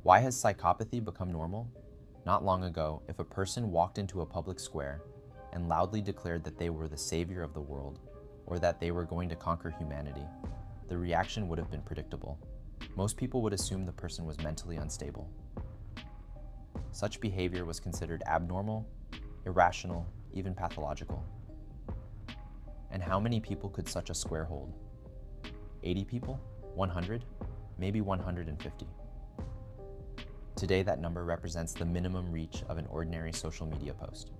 Why has psychopathy become normal? Not long ago, if a person walked into a public square and loudly declared that they were the savior of the world, or that they were going to conquer humanity, the reaction would have been predictable. Most people would assume the person was mentally unstable. Such behavior was considered abnormal, irrational, even pathological. And how many people could such a square hold? 80 people? 100? Maybe 150. Today, that number represents the minimum reach of an ordinary social media post.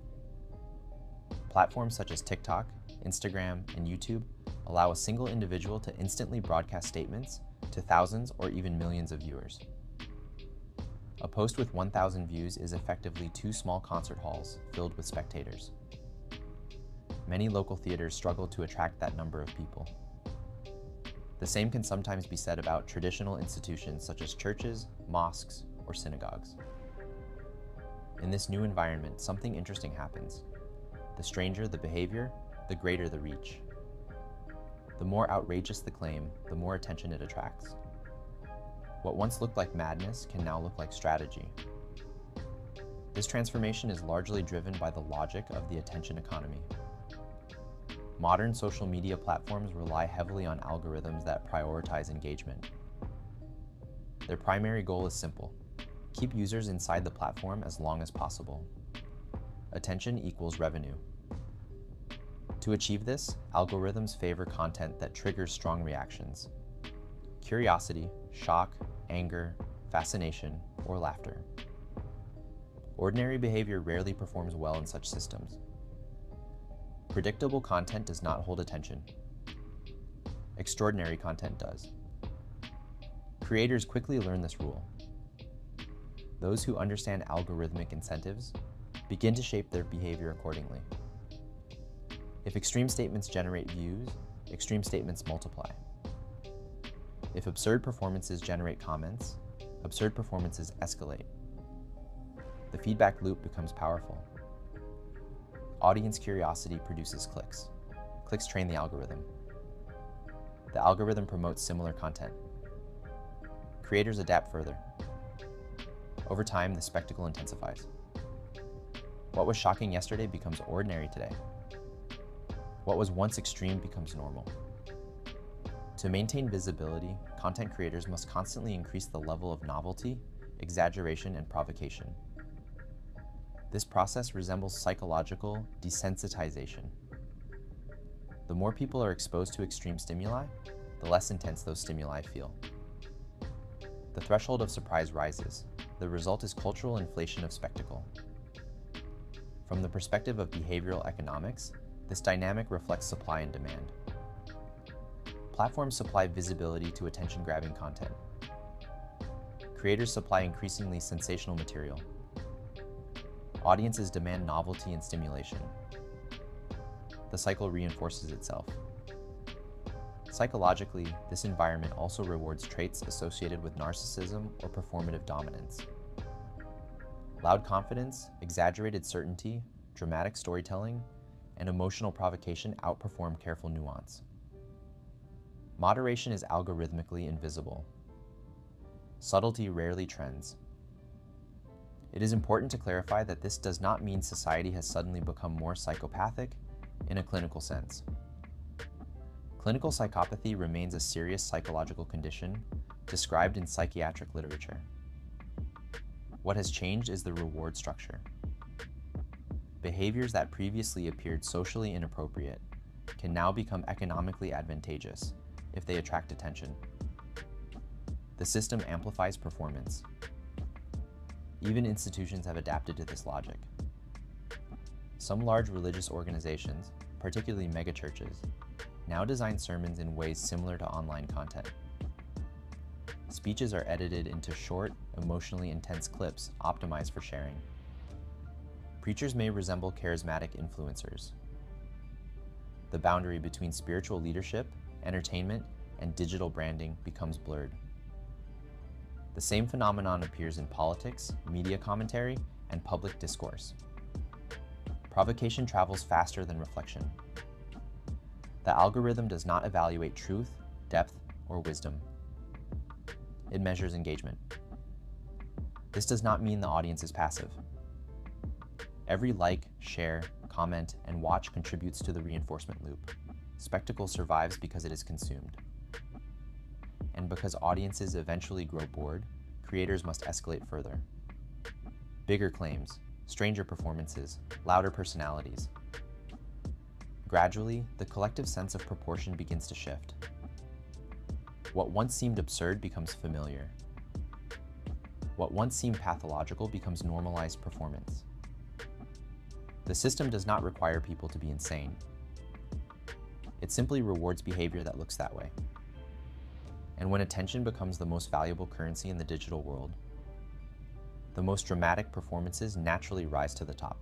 Platforms such as TikTok, Instagram, and YouTube allow a single individual to instantly broadcast statements to thousands or even millions of viewers. A post with 1,000 views is effectively 2 small concert halls filled with spectators. Many local theaters struggle to attract that number of people. The same can sometimes be said about traditional institutions such as churches, mosques, or synagogues. In this new environment, something interesting happens. The stranger the behavior, the greater the reach. The more outrageous the claim, the more attention it attracts. What once looked like madness can now look like strategy. This transformation is largely driven by the logic of the attention economy. Modern social media platforms rely heavily on algorithms that prioritize engagement. Their primary goal is simple: keep users inside the platform as long as possible. Attention equals revenue. To achieve this, algorithms favor content that triggers strong reactions: curiosity, shock, anger, fascination, or laughter. Ordinary behavior rarely performs well in such systems. Predictable content does not hold attention. Extraordinary content does. Creators quickly learn this rule. Those who understand algorithmic incentives begin to shape their behavior accordingly. If extreme statements generate views, extreme statements multiply. If absurd performances generate comments, absurd performances escalate. The feedback loop becomes powerful. Audience curiosity produces clicks. Clicks train the algorithm. The algorithm promotes similar content. Creators adapt further. Over time, the spectacle intensifies. What was shocking yesterday becomes ordinary today. What was once extreme becomes normal. To maintain visibility, content creators must constantly increase the level of novelty, exaggeration, and provocation. This process resembles psychological desensitization. The more people are exposed to extreme stimuli, the less intense those stimuli feel. The threshold of surprise rises. The result is cultural inflation of spectacle. From the perspective of behavioral economics, this dynamic reflects supply and demand. Platforms supply visibility to attention-grabbing content. Creators supply increasingly sensational material. Audiences demand novelty and stimulation. The cycle reinforces itself. Psychologically, this environment also rewards traits associated with narcissism or performative dominance. Loud confidence, exaggerated certainty, dramatic storytelling, and emotional provocation outperform careful nuance. Moderation is algorithmically invisible. Subtlety rarely trends. It is important to clarify that this does not mean society has suddenly become more psychopathic in a clinical sense. Clinical psychopathy remains a serious psychological condition described in psychiatric literature. What has changed is the reward structure. Behaviors that previously appeared socially inappropriate can now become economically advantageous if they attract attention. The system amplifies performance. Even institutions have adapted to this logic. Some large religious organizations, particularly megachurches, now design sermons in ways similar to online content. Speeches are edited into short, emotionally intense clips optimized for sharing. Preachers may resemble charismatic influencers. The boundary between spiritual leadership, entertainment, and digital branding becomes blurred. The same phenomenon appears in politics, media commentary, and public discourse. Provocation travels faster than reflection. The algorithm does not evaluate truth, depth, or wisdom. It measures engagement. This does not mean the audience is passive. Every like, share, comment, and watch contributes to the reinforcement loop. Spectacle survives because it is consumed. And because audiences eventually grow bored, creators must escalate further. Bigger claims, stranger performances, louder personalities. Gradually, the collective sense of proportion begins to shift. What once seemed absurd becomes familiar. What once seemed pathological becomes normalized performance. The system does not require people to be insane. It simply rewards behavior that looks that way. And when attention becomes the most valuable currency in the digital world, the most dramatic performances naturally rise to the top.